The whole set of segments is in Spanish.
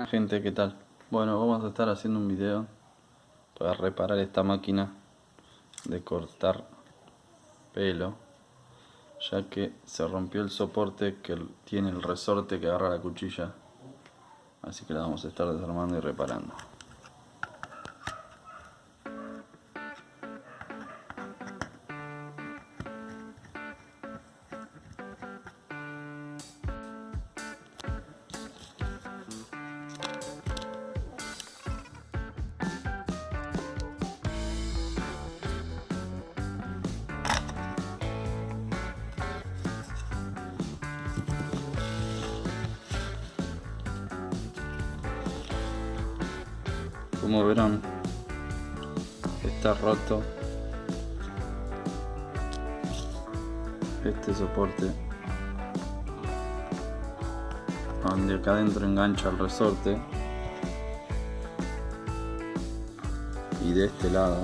Gente, ¿qué tal? Bueno, vamos a estar haciendo un video para reparar esta máquina de cortar pelo, ya que se rompió el soporte que tiene el resorte que agarra la cuchilla, así que la vamos a estar desarmando y reparando. Como verán, está roto este soporte, donde acá adentro engancha el resorte, y de este lado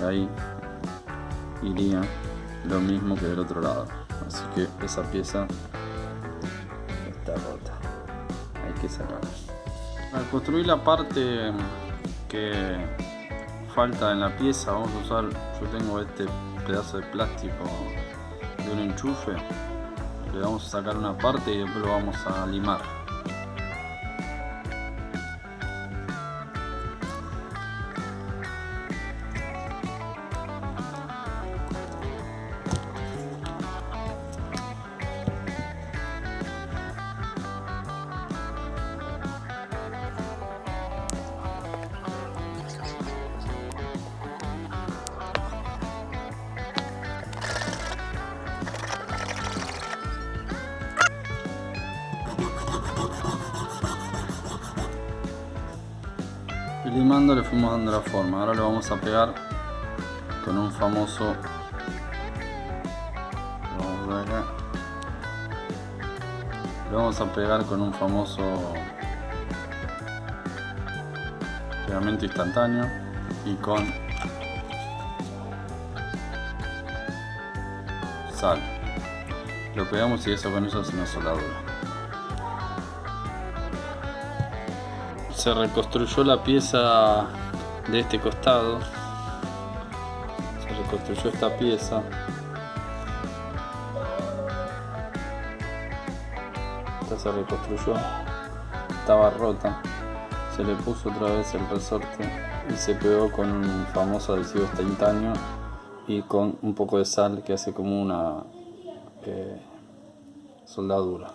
ahí iría lo mismo que del otro lado, así que esa pieza está rota, hay que sacarla. Al construir la parte que falta en la pieza, vamos a usar, yo tengo este pedazo de plástico de un enchufe, le vamos a sacar una parte y después lo vamos a limar. Y limando le fuimos dando la forma. Ahora lo vamos a pegar con un famoso, lo vamos a pegar con un famoso pegamento instantáneo y con sal. Lo pegamos y con eso se nos soldadura. Se reconstruyó la pieza de este costado, se reconstruyó esta pieza, esta se reconstruyó, estaba rota, se le puso otra vez el resorte y se pegó con un famoso adhesivo instantáneo y con un poco de sal que hace como una soldadura.